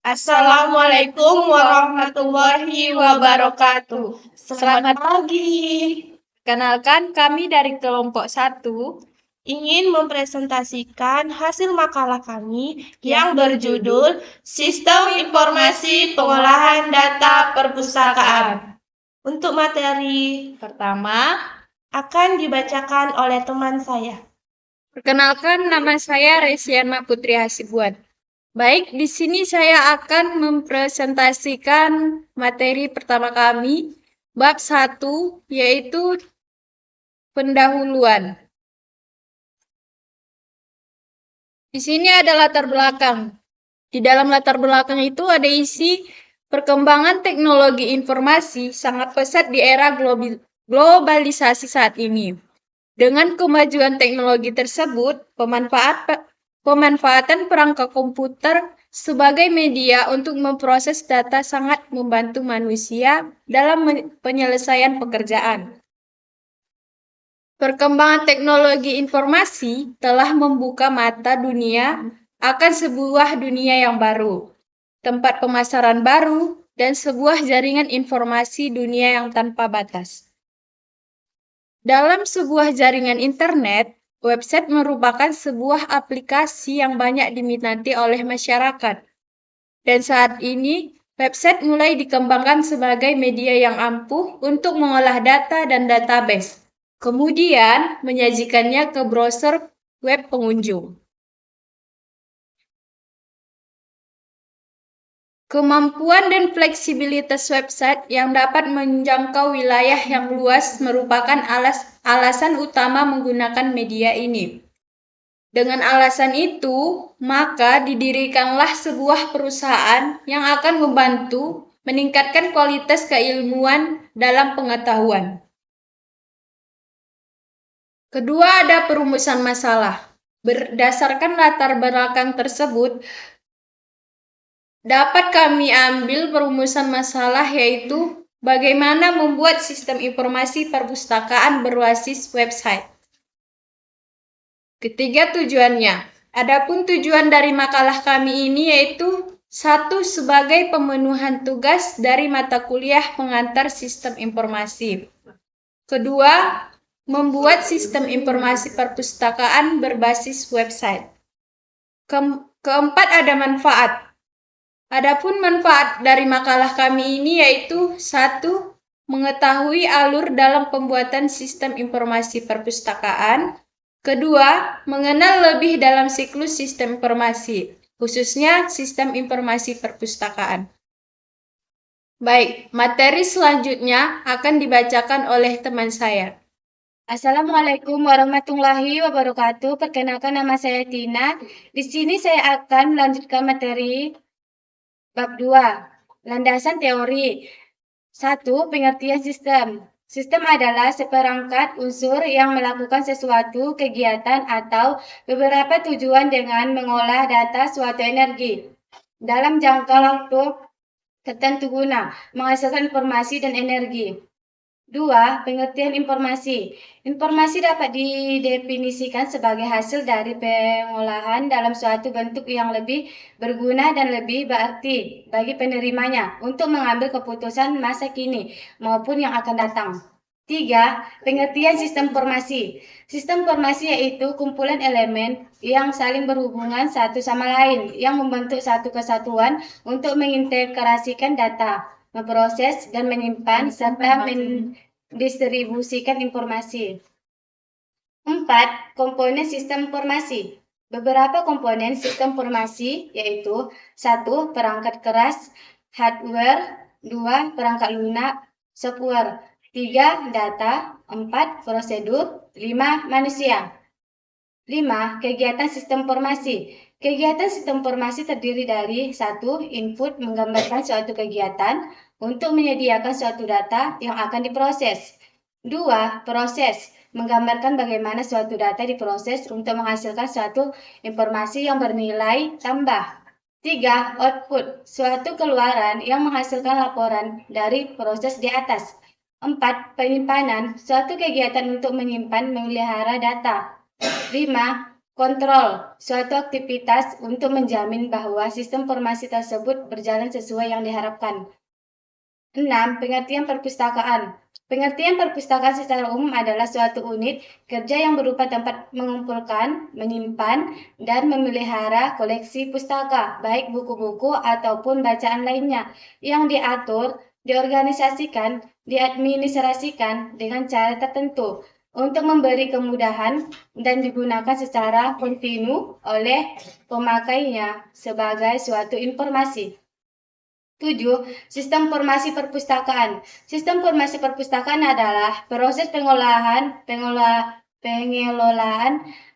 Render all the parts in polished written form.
Assalamualaikum warahmatullahi wabarakatuh. Selamat pagi. Kenalkan, kami dari kelompok 1 Ingin mempresentasikan hasil makalah kami yang berjudul Sistem Informasi Pengolahan Data Perpustakaan. Untuk materi pertama. akan dibacakan oleh teman saya. Perkenalkan, nama saya Resiana Putri Hasibuan. Baik, di sini saya akan mempresentasikan materi pertama kami, bab 1, yaitu pendahuluan. Di sini ada latar belakang. Di dalam latar belakang itu ada isi perkembangan teknologi informasi sangat pesat di era globalisasi saat ini. Dengan kemajuan teknologi tersebut, pemanfaatan perangkat komputer sebagai media untuk memproses data sangat membantu manusia dalam penyelesaian pekerjaan. Perkembangan teknologi informasi telah membuka mata dunia akan sebuah dunia yang baru, tempat pemasaran baru, dan sebuah jaringan informasi dunia yang tanpa batas. Dalam sebuah jaringan internet, website merupakan sebuah aplikasi yang banyak diminati oleh masyarakat. Dan saat ini, website mulai dikembangkan sebagai media yang ampuh untuk mengolah data dan database, kemudian menyajikannya ke browser web pengunjung. Kemampuan dan fleksibilitas website yang dapat menjangkau wilayah yang luas merupakan alasan utama menggunakan media ini. Dengan alasan itu, maka didirikanlah sebuah perusahaan yang akan membantu meningkatkan kualitas keilmuan dalam pengetahuan. Kedua, ada perumusan masalah. Berdasarkan latar belakang tersebut, dapat kami ambil perumusan masalah, yaitu bagaimana membuat sistem informasi perpustakaan berbasis website. Ketiga, tujuannya. Adapun tujuan dari makalah kami ini yaitu 1. Sebagai pemenuhan tugas dari mata kuliah pengantar sistem informasi. Kedua, membuat sistem informasi perpustakaan berbasis website. Keempat, ada manfaat. Adapun manfaat dari makalah kami ini yaitu 1. Mengetahui alur dalam pembuatan sistem informasi perpustakaan. Kedua, mengenal lebih dalam siklus sistem informasi, khususnya sistem informasi perpustakaan. Baik, materi selanjutnya akan dibacakan oleh teman saya. Assalamualaikum warahmatullahi wabarakatuh. Perkenalkan, nama saya Tina. Di sini saya akan melanjutkan materi bab 2, landasan teori. 1. Pengertian sistem. Sistem adalah seperangkat unsur yang melakukan sesuatu kegiatan atau beberapa tujuan dengan mengolah data suatu energi dalam jangka waktu tertentu guna menghasilkan informasi dan energi. 2. Pengertian informasi. Informasi dapat didefinisikan sebagai hasil dari pengolahan dalam suatu bentuk yang lebih berguna dan lebih berarti bagi penerimanya untuk mengambil keputusan masa kini maupun yang akan datang. 3. Pengertian sistem informasi. Sistem informasi yaitu kumpulan elemen yang saling berhubungan satu sama lain yang membentuk satu kesatuan untuk mengintegrasikan data, memproses dan menyimpan serta mendistribusikan informasi. 4. Komponen sistem informasi. Beberapa komponen sistem informasi yaitu 1. Perangkat keras, hardware. 2. Perangkat lunak, software. 3. Data. 4. Prosedur. 5. Manusia. 5. Kegiatan sistem informasi. Kegiatan sistem informasi terdiri dari 1. Input menggambarkan suatu kegiatan untuk menyediakan suatu data yang akan diproses. 2. Proses menggambarkan bagaimana suatu data diproses untuk menghasilkan suatu informasi yang bernilai tambah. 3. Output, suatu keluaran yang menghasilkan laporan dari proses di atas. 4. Penyimpanan, suatu kegiatan untuk menyimpan memelihara data. 5. Kontrol suatu aktivitas untuk menjamin bahwa sistem informasi tersebut berjalan sesuai yang diharapkan. 6. Pengertian perpustakaan. Pengertian perpustakaan secara umum adalah suatu unit kerja yang berupa tempat mengumpulkan, menyimpan, dan memelihara koleksi pustaka, baik buku-buku ataupun bacaan lainnya, yang diatur, diorganisasikan, diadministrasikan dengan cara tertentu untuk memberi kemudahan dan digunakan secara kontinu oleh pemakainya sebagai suatu informasi. 7. Sistem informasi perpustakaan. Sistem informasi perpustakaan adalah proses pengelolaan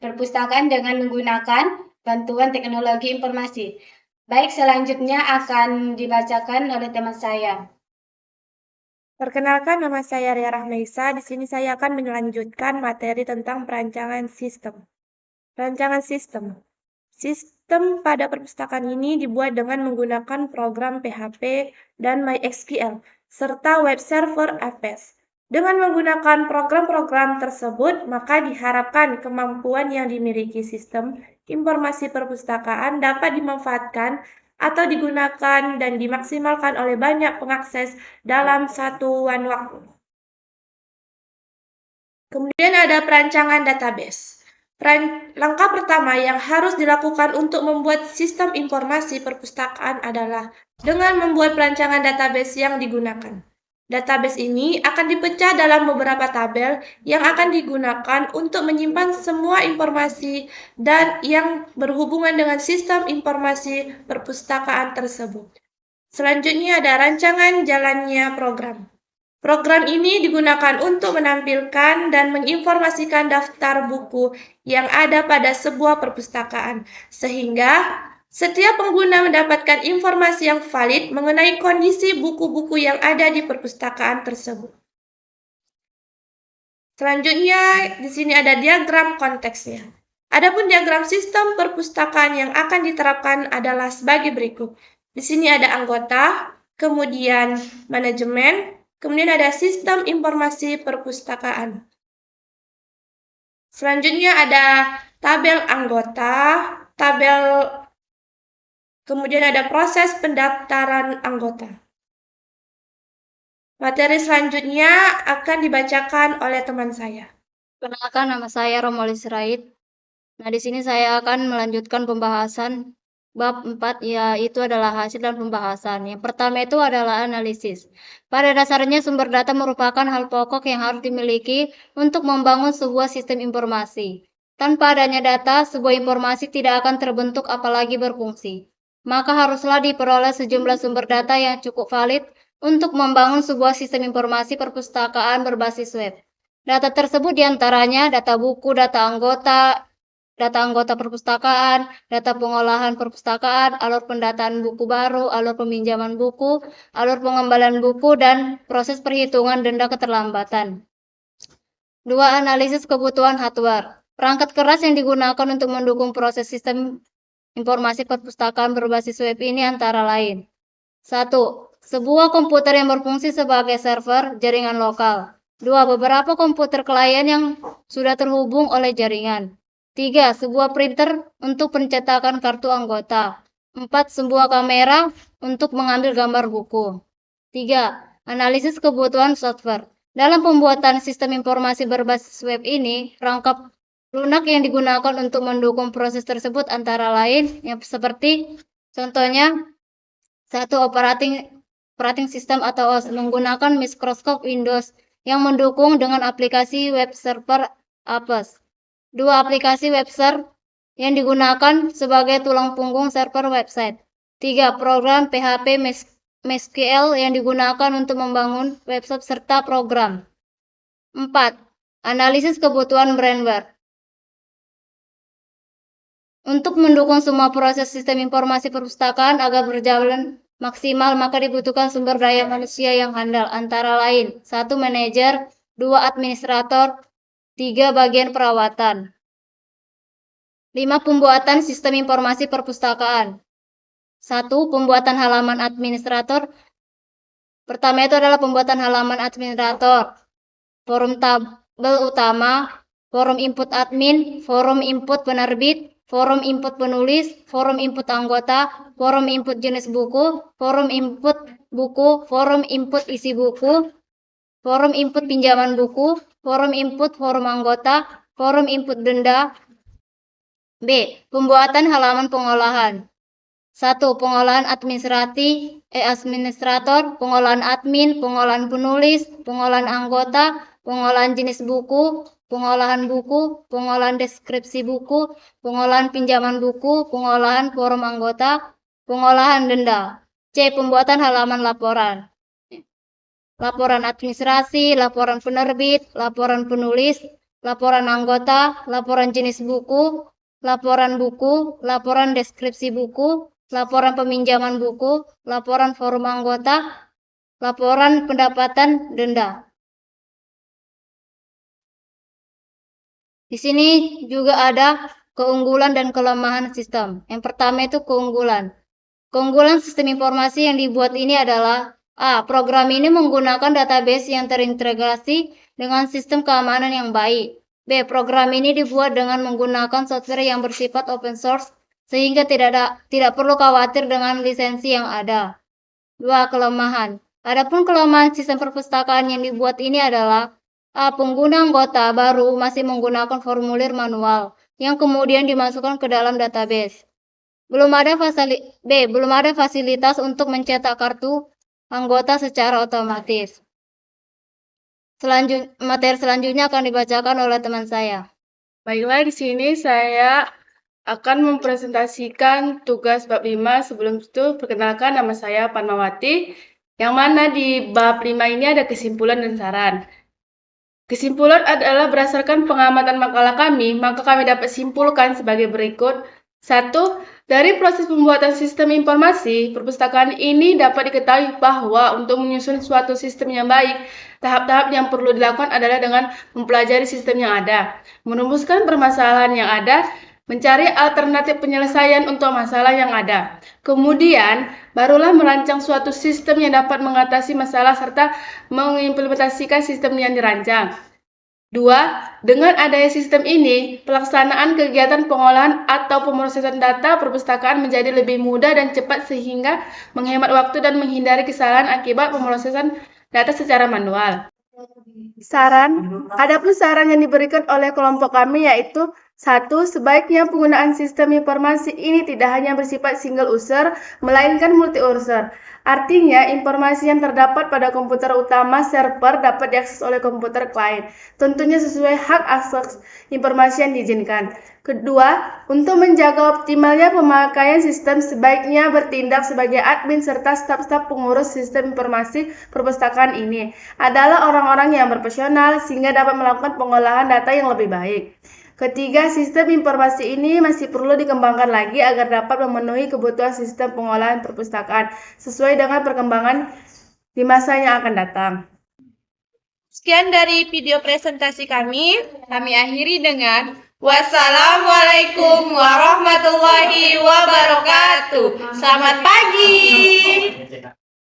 perpustakaan dengan menggunakan bantuan teknologi informasi. Baik, selanjutnya akan dibacakan oleh teman saya. Perkenalkan, nama saya Ria Rahmaisa. Di sini saya akan melanjutkan materi tentang perancangan sistem. Perancangan sistem. Sistem pada perpustakaan ini dibuat dengan menggunakan program PHP dan MySQL, serta web server APES. Dengan menggunakan program-program tersebut, maka diharapkan kemampuan yang dimiliki sistem informasi perpustakaan dapat dimanfaatkan atau digunakan dan dimaksimalkan oleh banyak pengakses dalam satuan waktu. Kemudian ada perancangan database. Langkah pertama yang harus dilakukan untuk membuat sistem informasi perpustakaan adalah dengan membuat perancangan database yang digunakan. Database ini akan dipecah dalam beberapa tabel yang akan digunakan untuk menyimpan semua informasi dan yang berhubungan dengan sistem informasi perpustakaan tersebut. Selanjutnya ada rancangan jalannya program. Program ini digunakan untuk menampilkan dan menginformasikan daftar buku yang ada pada sebuah perpustakaan, sehingga setiap pengguna mendapatkan informasi yang valid mengenai kondisi buku-buku yang ada di perpustakaan tersebut. Selanjutnya, di sini ada diagram konteksnya. Adapun diagram sistem perpustakaan yang akan diterapkan adalah sebagai berikut. Di sini ada anggota, kemudian manajemen, kemudian ada sistem informasi perpustakaan. Selanjutnya ada tabel anggota, kemudian ada proses pendaftaran anggota. Materi selanjutnya akan dibacakan oleh teman saya. Perkenalkan, nama saya Romoli Sirait. Nah, di sini saya akan melanjutkan pembahasan bab 4, yaitu adalah hasil dan pembahasan. Yang pertama itu adalah analisis. Pada dasarnya sumber data merupakan hal pokok yang harus dimiliki untuk membangun sebuah sistem informasi. Tanpa adanya data, sebuah informasi tidak akan terbentuk apalagi berfungsi. Maka haruslah diperoleh sejumlah sumber data yang cukup valid untuk membangun sebuah sistem informasi perpustakaan berbasis web. Data tersebut diantaranya data buku, data anggota perpustakaan, data pengolahan perpustakaan, alur pendataan buku baru, alur peminjaman buku, alur pengembalian buku, dan proses perhitungan denda keterlambatan. 2. Analisis kebutuhan hardware. Perangkat keras yang digunakan untuk mendukung proses sistem informasi perpustakaan berbasis web ini antara lain. 1. Sebuah komputer yang berfungsi sebagai server jaringan lokal. 2. Beberapa komputer klien yang sudah terhubung oleh jaringan. 3. Sebuah printer untuk pencetakan kartu anggota. 4. Sebuah kamera untuk mengambil gambar buku. 3. Analisis kebutuhan software. Dalam pembuatan sistem informasi berbasis web ini, perangkat lunak yang digunakan untuk mendukung proses tersebut antara lain yang seperti contohnya 1. Operating system atau OS menggunakan Microsoft Windows yang mendukung dengan aplikasi web server APES. 2. Aplikasi web server yang digunakan sebagai tulang punggung server website. 3. Program PHP MySQL yang digunakan untuk membangun website serta program. 4. Analisis kebutuhan brandware. Untuk mendukung semua proses sistem informasi perpustakaan agar berjalan maksimal, maka dibutuhkan sumber daya manusia yang handal, antara lain 1. Manajer, 2. Administrator, 3. Bagian perawatan. 5. Pembuatan sistem informasi perpustakaan. 1. Pembuatan halaman administrator. Pertama itu adalah pembuatan halaman administrator, forum tabel utama, forum input admin, forum input penerbit, forum input penulis, forum input anggota, forum input jenis buku, forum input buku, forum input isi buku, forum input pinjaman buku, forum input forum anggota, forum input denda. B. Pembuatan halaman pengolahan. 1. Pengolahan administrator, pengolahan admin, pengolahan penulis, pengolahan anggota, pengolahan jenis buku, pengolahan buku, pengolahan deskripsi buku, pengolahan pinjaman buku, pengolahan forum anggota, pengolahan denda. C. Pembuatan halaman laporan. Laporan administrasi, laporan penerbit, laporan penulis, laporan anggota, laporan jenis buku, laporan buku, laporan deskripsi buku, laporan peminjaman buku, laporan forum anggota, laporan pendapatan denda. Di sini juga ada keunggulan dan kelemahan sistem. Yang pertama itu keunggulan. Keunggulan sistem informasi yang dibuat ini adalah A. Program ini menggunakan database yang terintegrasi dengan sistem keamanan yang baik. B. Program ini dibuat dengan menggunakan software yang bersifat open source sehingga tidak perlu khawatir dengan lisensi yang ada. 2. Kelemahan. Adapun kelemahan sistem perpustakaan yang dibuat ini adalah A. Pengguna anggota baru masih menggunakan formulir manual yang kemudian dimasukkan ke dalam database. Belum ada fasilitas untuk mencetak kartu anggota secara otomatis. Materi selanjutnya akan dibacakan oleh teman saya. Baiklah, di sini saya akan mempresentasikan tugas bab 5. Sebelum itu, perkenalkan nama saya Padmawati, yang mana di bab 5 ini ada kesimpulan dan saran. Kesimpulan adalah berdasarkan pengamatan makalah kami, maka kami dapat simpulkan sebagai berikut. 1. Dari proses pembuatan sistem informasi perpustakaan ini dapat diketahui bahwa untuk menyusun suatu sistem yang baik, tahap-tahap yang perlu dilakukan adalah dengan mempelajari sistem yang ada, merumuskan permasalahan yang ada, mencari alternatif penyelesaian untuk masalah yang ada. Kemudian, barulah merancang suatu sistem yang dapat mengatasi masalah serta mengimplementasikan sistem yang dirancang. 2. Dengan adanya sistem ini, pelaksanaan kegiatan pengolahan atau pemrosesan data perpustakaan menjadi lebih mudah dan cepat sehingga menghemat waktu dan menghindari kesalahan akibat pemrosesan data secara manual. Saran. Adapun saran yang diberikan oleh kelompok kami yaitu 1. Sebaiknya penggunaan sistem informasi ini tidak hanya bersifat single user, melainkan multi-user. Artinya, informasi yang terdapat pada komputer utama server dapat diakses oleh komputer klien, tentunya sesuai hak akses informasi yang diizinkan. Kedua, untuk menjaga optimalnya pemakaian sistem, sebaiknya bertindak sebagai admin serta staf-staf pengurus sistem informasi perpustakaan ini adalah orang-orang yang profesional sehingga dapat melakukan pengolahan data yang lebih baik. Ketiga, sistem informasi ini masih perlu dikembangkan lagi agar dapat memenuhi kebutuhan sistem pengolahan perpustakaan sesuai dengan perkembangan di masa yang akan datang. Sekian dari video presentasi kami. Kami akhiri dengan Wassalamualaikum warahmatullahi wabarakatuh. Selamat pagi.